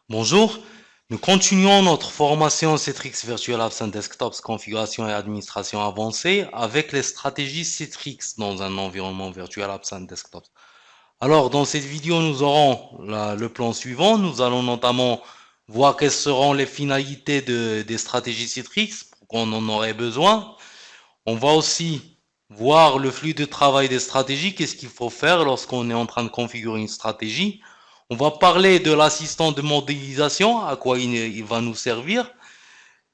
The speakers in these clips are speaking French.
Bonjour, nous continuons notre formation Citrix Virtual Apps and Desktops configuration et administration avancée avec les stratégies Citrix dans un environnement Virtual Apps and Desktops. Alors, dans cette vidéo, nous aurons le plan suivant. Nous allons notamment voir quelles seront les finalités des stratégies Citrix, pourquoi on en aurait besoin. On va aussi voir le flux de travail des stratégies, qu'est-ce qu'il faut faire lorsqu'on est en train de configurer une stratégie. On va parler de l'assistant de modélisation, à quoi il va nous servir.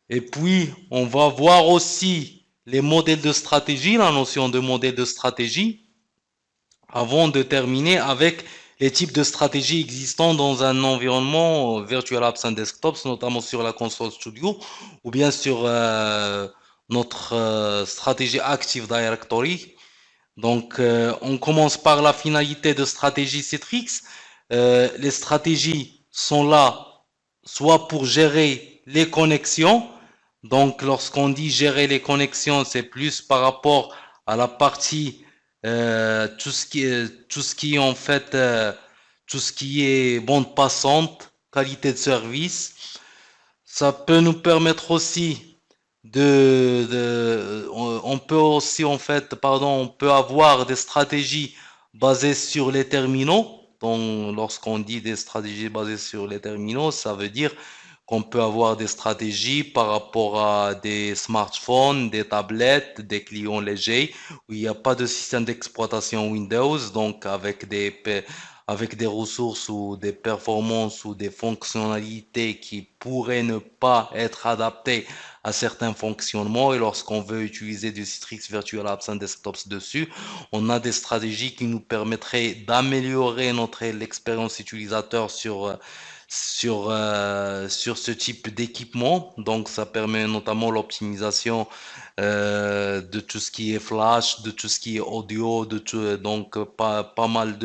Et puis, on va voir aussi les modèles de stratégie, la notion de modèle de stratégie, avant de terminer avec les types de stratégies existants dans un environnement Virtual Apps and Desktops, notamment sur la console Studio ou bien sur notre stratégie Active Directory. Donc, on commence par la finalité de stratégie Citrix. Les stratégies sont là soit pour gérer les connexions. Donc, lorsqu'on dit gérer les connexions, c'est plus par rapport à la partie tout ce qui est en fait tout ce qui est bande passante, qualité de service. Ça peut nous permettre aussi on peut aussi en fait, pardon, on peut avoir des stratégies basées sur les terminaux. Donc, lorsqu'on dit des stratégies basées sur les terminaux, ça veut dire qu'on peut avoir des stratégies par rapport à des smartphones, des tablettes, des clients légers, où il n'y a pas de système d'exploitation Windows, donc avec des ressources ou des performances ou des fonctionnalités qui pourraient ne pas être adaptées à certains fonctionnements. Et lorsqu'on veut utiliser du Citrix Virtual Apps and Desktops dessus, on a des stratégies qui nous permettraient d'améliorer l'expérience utilisateur sur ce type d'équipement. Donc, ça permet notamment l'optimisation de tout ce qui est flash, de tout ce qui est audio, donc pas mal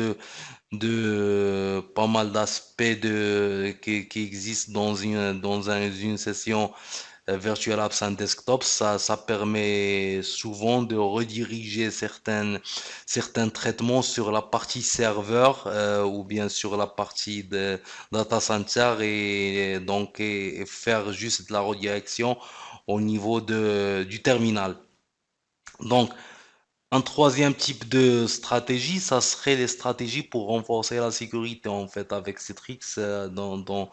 pas mal d'aspects qui existent une session Virtual Apps and Desktop. Ça permet souvent de rediriger certains traitements sur la partie serveur ou bien sur la partie de data center et faire juste de la redirection au niveau du terminal. Donc, un troisième type de stratégie, ça serait les stratégies pour renforcer la sécurité en fait avec Citrix dans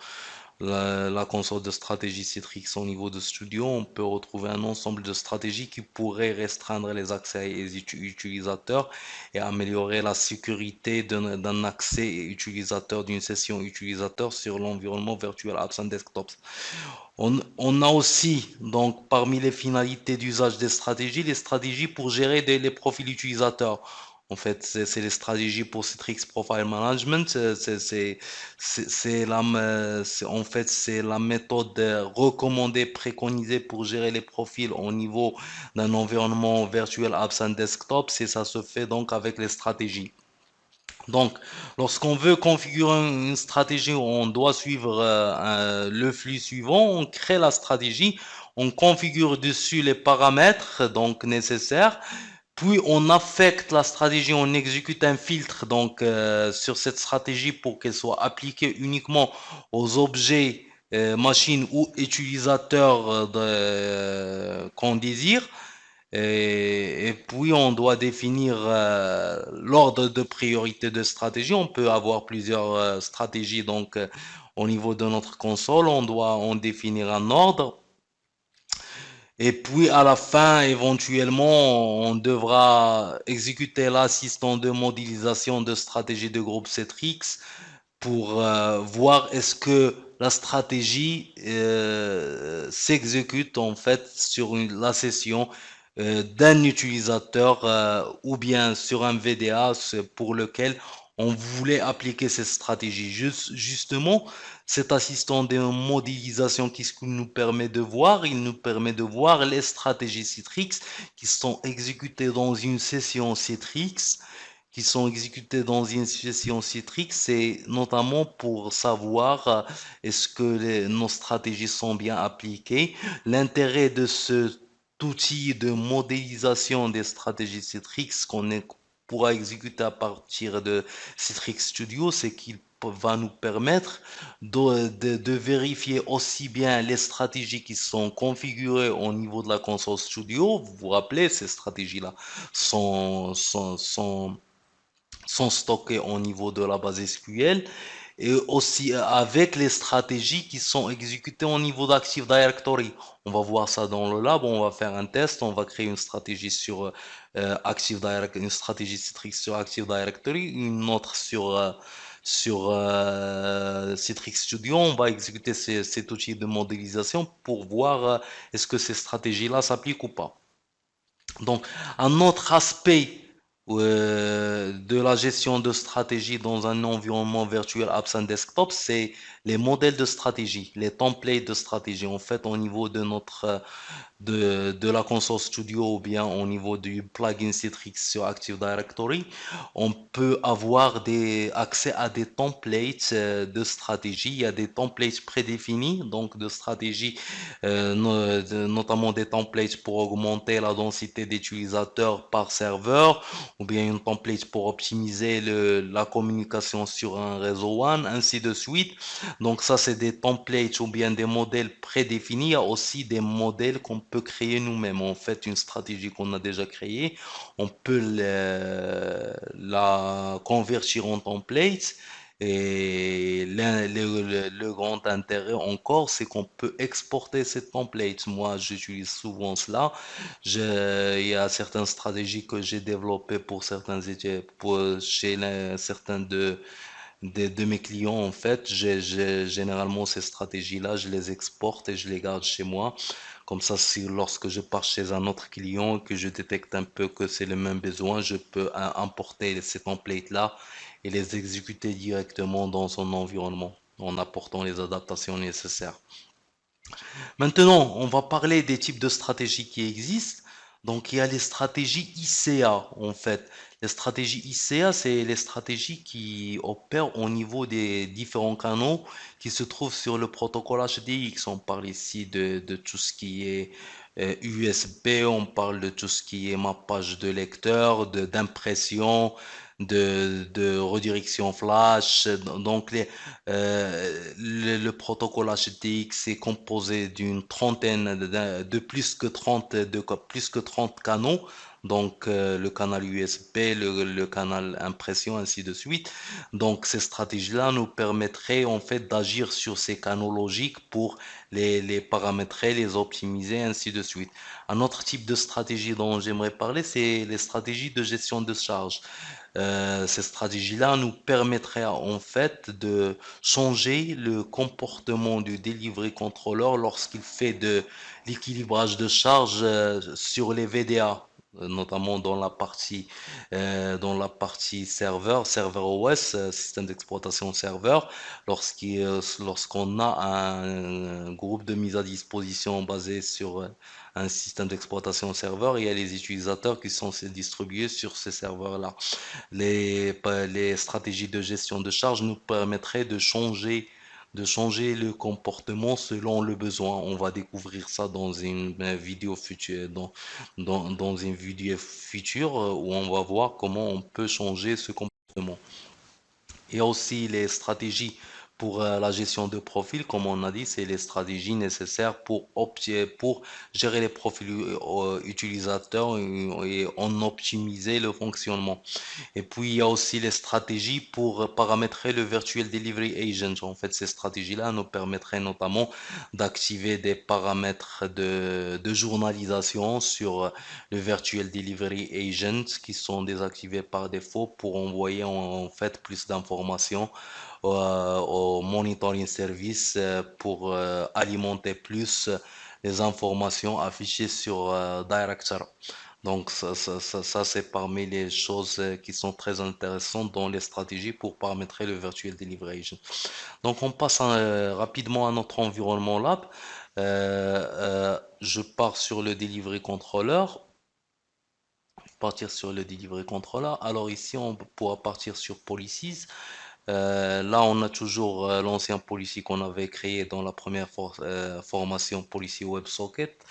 la console de stratégie Citrix au niveau de Studio. On peut retrouver un ensemble de stratégies qui pourraient restreindre les accès des utilisateurs et améliorer la sécurité d'un accès utilisateur, d'une session utilisateur sur l'environnement virtuel Apps and Desktops. On a aussi, donc, parmi les finalités d'usage des stratégies, les stratégies pour gérer les profils utilisateurs. En fait, c'est les stratégies pour Citrix Profile Management. En fait, c'est la méthode recommandée, préconisée pour gérer les profils au niveau d'un environnement virtuel Apps and Desktop. Et ça se fait donc avec les stratégies. Donc, lorsqu'on veut configurer une stratégie, on doit suivre le flux suivant. On crée la stratégie, on configure dessus les paramètres donc nécessaires, puis on affecte la stratégie, on exécute un filtre donc sur cette stratégie pour qu'elle soit appliquée uniquement aux objets, machines ou utilisateurs qu'on désire. Et puis, on doit définir l'ordre de priorité de stratégie. On peut avoir plusieurs stratégies. Donc, au niveau de notre console, on doit en définir un ordre. Et puis, à la fin, éventuellement, on devra exécuter l'assistant de modélisation de stratégie de groupe Citrix pour voir est-ce que la stratégie s'exécute en fait sur la session d'un utilisateur ou bien sur un VDA pour lequel on voulait appliquer cette stratégie. Justement, cet assistant de modélisation, qu'est-ce qu'il nous permet de voir? Il nous permet de voir les stratégies Citrix qui sont exécutées dans une session Citrix Citrix, c'est notamment pour savoir est-ce que nos stratégies sont bien appliquées. L'intérêt de cet outil de modélisation des stratégies Citrix pourra exécuter à partir de Citrix Studio, c'est qu'il va nous permettre de vérifier aussi bien les stratégies qui sont configurées au niveau de la console Studio. Vous vous rappelez, ces stratégies-là sont stockées au niveau de la base SQL et aussi avec les stratégies qui sont exécutées au niveau d'Active Directory. On va voir ça dans le lab, on va faire un test, on va créer une stratégie sur Active Directory, une stratégie Citrix sur Active Directory, une autre sur Citrix Studio. On va exécuter cet outil de modélisation pour voir est-ce que ces stratégies-là s'appliquent ou pas. Donc, un autre aspect de la gestion de stratégie dans un environnement virtuel Apps and Desktop, c'est les modèles de stratégie, les templates de stratégie. En fait, au niveau de de la console Studio ou bien au niveau du plugin Citrix sur Active Directory, on peut avoir accès à des templates de stratégie. Il y a des templates prédéfinis, donc de stratégie, notamment des templates pour augmenter la densité d'utilisateurs par serveur, ou bien une template pour optimiser la communication sur un réseau WAN, ainsi de suite. Donc ça, c'est des templates ou bien des modèles prédéfinis. Il y a aussi des modèles qu'on peut créer nous-mêmes. En fait, une stratégie qu'on a déjà créée, on peut la convertir en template. Et le grand intérêt encore, c'est qu'on peut exporter ces templates. Moi, j'utilise souvent cela. Il y a certaines stratégies que j'ai développées pour certains chez certains de mes clients, en fait, généralement ces stratégies-là, je les exporte et je les garde chez moi. Comme ça, si lorsque je pars chez un autre client, que je détecte un peu que c'est le même besoin, je peux importer ces templates-là et les exécuter directement dans son environnement en apportant les adaptations nécessaires. Maintenant, on va parler des types de stratégies qui existent. Donc, il y a les stratégies ICA, en fait. Les stratégies ICA, c'est les stratégies qui opèrent au niveau des différents canaux qui se trouvent sur le protocole HDX. On parle ici de tout ce qui est USB, on parle de tout ce qui est mappage de lecteur, d'impression, de redirection flash. Donc, le protocole HTX est composé d'une trentaine de plus que 30 canaux. Donc, le canal USB, le canal impression, ainsi de suite. Donc, ces stratégies-là nous permettraient en fait d'agir sur ces canaux logiques pour les paramétrer, les optimiser, ainsi de suite. Un autre type de stratégie dont j'aimerais parler, c'est les stratégies de gestion de charge. Ces stratégies-là nous permettraient en fait de changer le comportement du delivery controller lorsqu'il fait de l'équilibrage de charge sur les VDA, notamment dans la partie serveur OS, système d'exploitation serveur, lorsqu'on a un groupe de mise à disposition basé sur un système d'exploitation serveur, il y a les utilisateurs qui sont distribués sur ces serveurs-là. Les stratégies de gestion de charge nous permettraient de changer le comportement selon le besoin. On va découvrir ça dans une vidéo future, dans une vidéo future où on va voir comment on peut changer ce comportement. Il y a aussi les stratégies pour la gestion de profils, comme on a dit, c'est les stratégies nécessaires pour gérer les profils utilisateurs et en optimiser le fonctionnement. Et puis, il y a aussi les stratégies pour paramétrer le Virtual Delivery Agent. En fait, ces stratégies-là nous permettraient notamment d'activer des paramètres de journalisation sur le Virtual Delivery Agent qui sont désactivés par défaut pour envoyer en fait plus d'informations au monitoring service pour alimenter plus les informations affichées sur Director. Donc ça, c'est parmi les choses qui sont très intéressantes dans les stratégies pour paramétrer le Virtual Delivery Agent. Donc on passe rapidement à notre environnement lab. Je pars sur le Delivery Controller. Partir sur le Delivery Controller. Alors ici, on pourra partir sur Policies. Là, on a toujours l'ancien policy qu'on avait créé dans la première formation Policy WebSocket.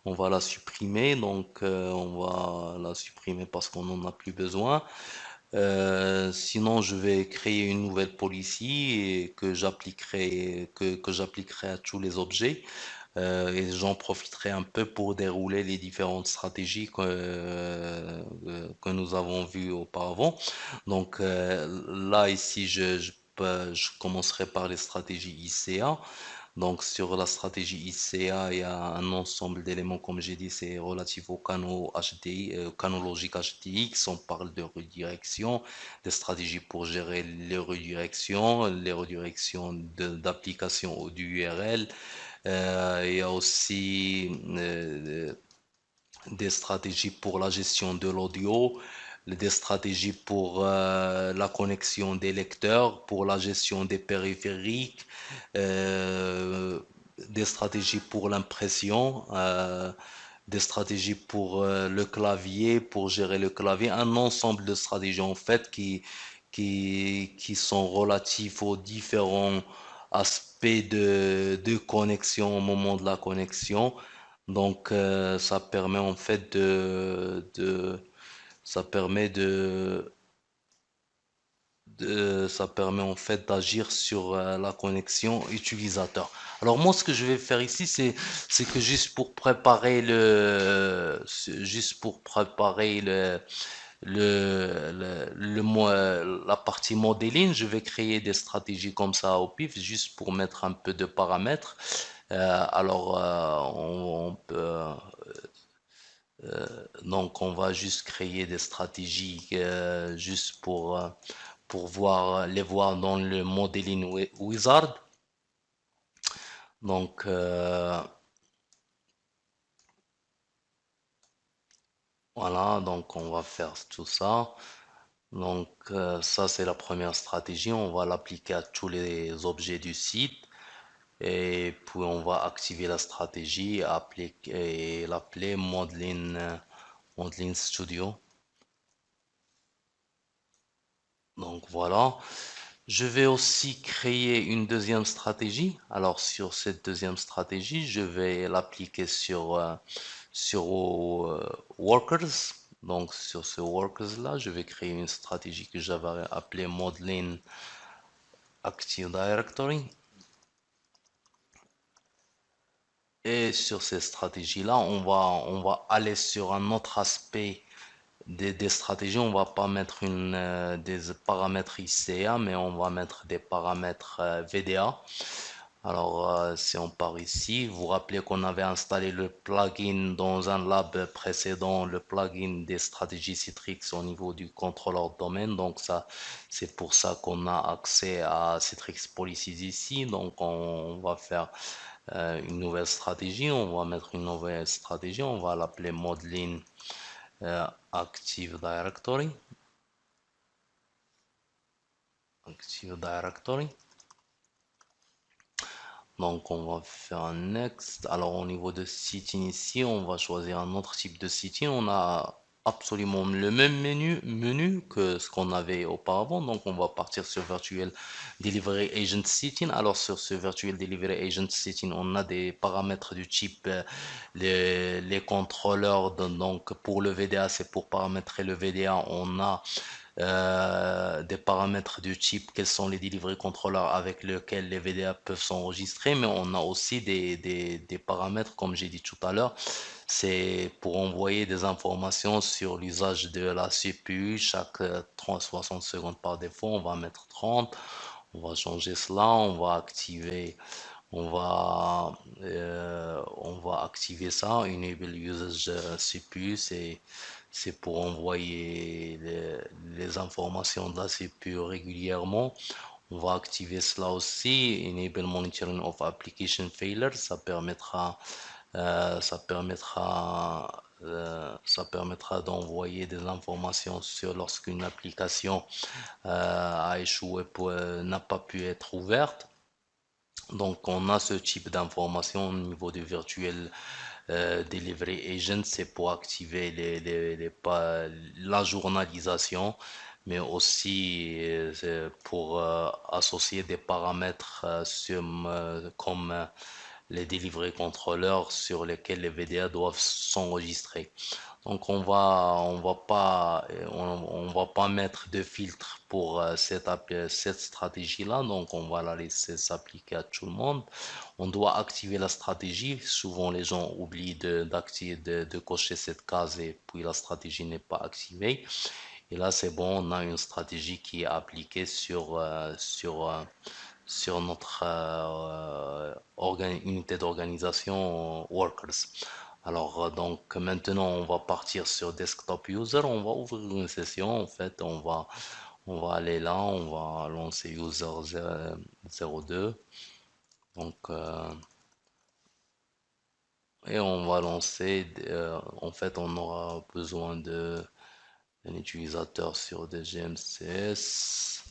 On va la supprimer, donc on va la supprimer parce qu'on n'en a plus besoin. Sinon, je vais créer une nouvelle policy et que j'appliquerai à tous les objets. Et j'en profiterai un peu pour dérouler les différentes stratégies que nous avons vues auparavant. Donc là, ici, je commencerai par les stratégies ICA. Donc, sur la stratégie ICA, il y a un ensemble d'éléments, comme j'ai dit, c'est relatif aux canaux HDI, canaux logiques HDX. On parle de redirection, des stratégies pour gérer les redirections d'applications ou d'URL. Il y a aussi des stratégies pour la gestion de l'audio, des stratégies pour la connexion des lecteurs, pour la gestion des périphériques, euh, des stratégies pour l'impression, des stratégies pour le clavier, pour gérer le clavier, un ensemble de stratégies en fait qui sont relatifs aux différents aspects de connexion au moment de la connexion. Donc, ça permet en fait ça permet ça permet en fait d'agir sur la connexion utilisateur. Alors moi, ce que je vais faire ici, c'est que juste pour préparer la partie modeling, je vais créer des stratégies comme ça au pif, juste pour mettre un peu de paramètres. On peut donc, on va juste créer des stratégies juste pour les voir dans le modeling wizard. Donc, voilà, donc on va faire tout ça. Donc, ça, c'est la première stratégie. On va l'appliquer à tous les objets du site. Et puis, on va activer la stratégie et l'appeler Modeling Studio. Donc, voilà. Je vais aussi créer une deuxième stratégie. Alors sur cette deuxième stratégie, je vais l'appliquer sur workers. Donc sur ce workers là, je vais créer une stratégie que j'avais appelée Modeling Active Directory. Et sur cette stratégie là, on va aller sur un autre aspect des stratégies. On va pas mettre des paramètres ICA, mais on va mettre des paramètres VDA. Alors, si on part ici, vous vous rappelez qu'on avait installé le plugin dans un lab précédent, le plugin des stratégies Citrix au niveau du contrôleur de domaine. Donc, ça, c'est pour ça qu'on a accès à Citrix Policies ici. Donc, on va faire une nouvelle stratégie. On va mettre une nouvelle stratégie. On va l'appeler Modeling Active Directory. Active Directory. Donc on va faire un next. Alors au niveau de sitting ici, on va choisir un autre type de sitting. On a absolument le même menu que ce qu'on avait auparavant. Donc on va partir sur Virtual Delivery Agent Sitting. Alors sur ce Virtual Delivery Agent Sitting, on a des paramètres du type les contrôleurs. Donc pour le VDA, c'est pour paramétrer le VDA. On a des paramètres du type quels sont les delivery controllers avec lesquels les VDA peuvent s'enregistrer, mais on a aussi des paramètres, comme j'ai dit tout à l'heure, c'est pour envoyer des informations sur l'usage de la CPU chaque 60 secondes par défaut, on va mettre 30, on va changer cela, on va activer ça, Enable Usage CPU, c'est pour envoyer les informations de la CPU régulièrement. On va activer cela aussi, Enable Monitoring of Application Failure, ça permettra d'envoyer des informations sur lorsqu'une application a échoué, n'a pas pu être ouverte. Donc, on a ce type d'information au niveau du virtuel Delivery Agent, c'est pour activer la journalisation, mais aussi c'est pour associer des paramètres comme les delivery controllers sur lesquels les VDA doivent s'enregistrer. Donc on va pas mettre de filtre pour cette stratégie-là. Donc on va la laisser s'appliquer à tout le monde. On doit activer la stratégie. Souvent les gens oublient de cocher cette case et puis la stratégie n'est pas activée. Et là c'est bon, on a une stratégie qui est appliquée sur notre unité d'organisation workers. Alors, donc maintenant, on va partir sur Desktop User. On va ouvrir une session. En fait, on va aller là. On va lancer User 02. Donc, et on va lancer. En fait, on aura besoin d'un utilisateur sur des GMCS.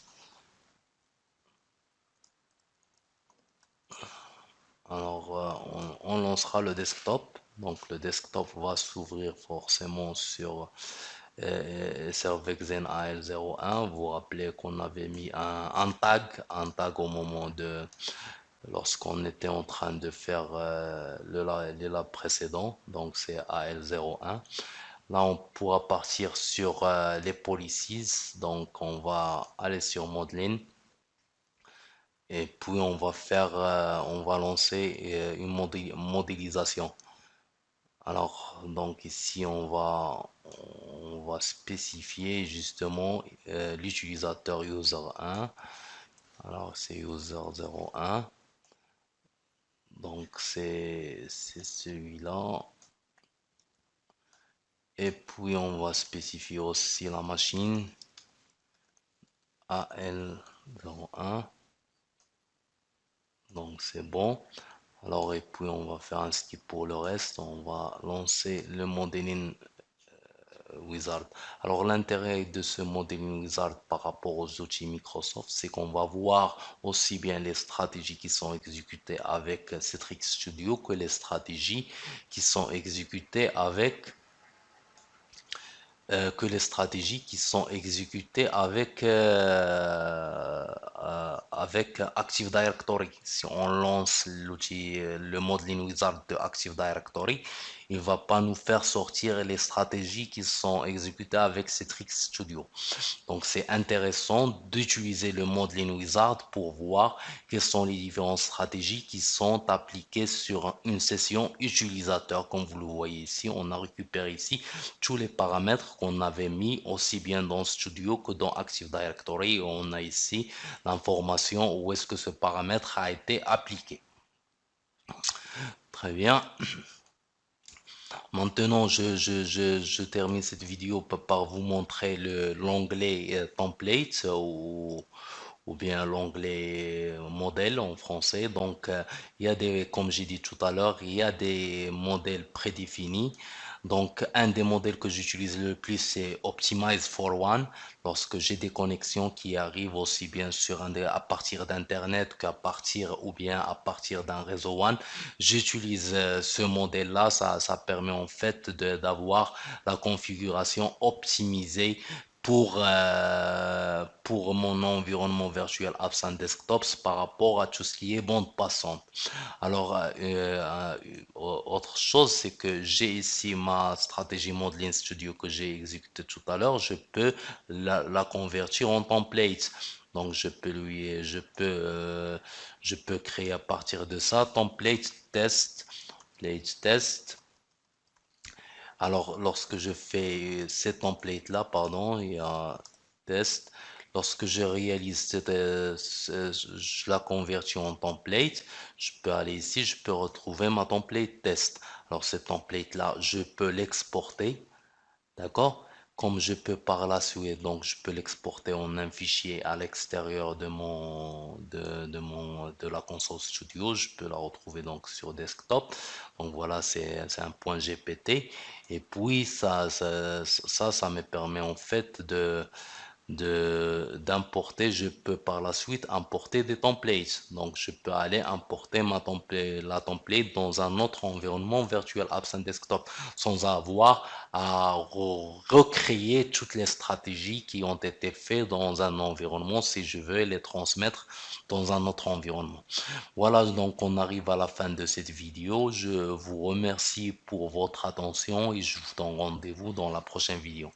Alors, on lancera le desktop. Donc, le desktop va s'ouvrir forcément sur Servexen AL01. Vous vous rappelez qu'on avait mis un tag au moment lorsqu'on était en train de faire le lab précédent. Donc, c'est AL01. Là, on pourra partir sur les policies. Donc, on va aller sur Modeling. Et puis on va lancer une modélisation. Alors, donc ici, on va spécifier justement l'utilisateur user 1. Alors, c'est user 01. Donc, c'est celui-là. Et puis, on va spécifier aussi la machine AL01. Donc, c'est bon. Alors, et puis on va faire un skip pour le reste. On va lancer le modeling wizard. Alors, l'intérêt de ce modeling wizard par rapport aux outils Microsoft, c'est qu'on va voir aussi bien les stratégies qui sont exécutées avec Citrix Studio que les stratégies qui sont exécutées avec Active Directory. Si on lance l'outil, le Modeling Wizard de Active Directory, il ne va pas nous faire sortir les stratégies qui sont exécutées avec Citrix Studio. Donc c'est intéressant d'utiliser le Modeling Wizard pour voir quelles sont les différentes stratégies qui sont appliquées sur une session utilisateur. Comme vous le voyez ici, on a récupéré ici tous les paramètres qu'on avait mis aussi bien dans Studio que dans Active Directory. On a ici l'information où est-ce que ce paramètre a été appliqué. Très bien. Maintenant, je termine cette vidéo par vous montrer l'onglet template ou bien l'onglet modèle en français. Donc, il y a comme j'ai dit tout à l'heure, il y a des modèles prédéfinis. Donc, un des modèles que j'utilise le plus, c'est Optimize for One. Lorsque j'ai des connexions qui arrivent aussi bien à partir d'Internet qu'à partir ou bien à partir d'un réseau One, j'utilise ce modèle-là. Ça permet en fait d'avoir la configuration optimisée pour mon environnement virtuel Apps and Desktops par rapport à tout ce qui est bande passante. Alors, autre chose, c'est que j'ai ici ma stratégie Modeling Studio que j'ai exécutée tout à l'heure. Je peux la convertir en template. Donc, je peux créer à partir de ça template test. Alors, lorsque je fais ces templates-là, pardon, il y a test. Lorsque je réalise je la convertis en template, je peux aller ici, je peux retrouver ma template test. Alors, ce template-là, je peux l'exporter, d'accord? Comme je peux par la suite, donc je peux l'exporter en un fichier à l'extérieur de la console studio. Je peux la retrouver donc sur desktop. Donc voilà, c'est un point GPT. Et puis ça me permet en fait d'importer, je peux par la suite importer des templates. Donc, je peux aller importer la template dans un autre environnement Virtual Apps and Desktop sans avoir à recréer toutes les stratégies qui ont été faites dans un environnement si je veux les transmettre dans un autre environnement. Voilà, donc on arrive à la fin de cette vidéo. Je vous remercie pour votre attention et je vous donne rendez-vous dans la prochaine vidéo.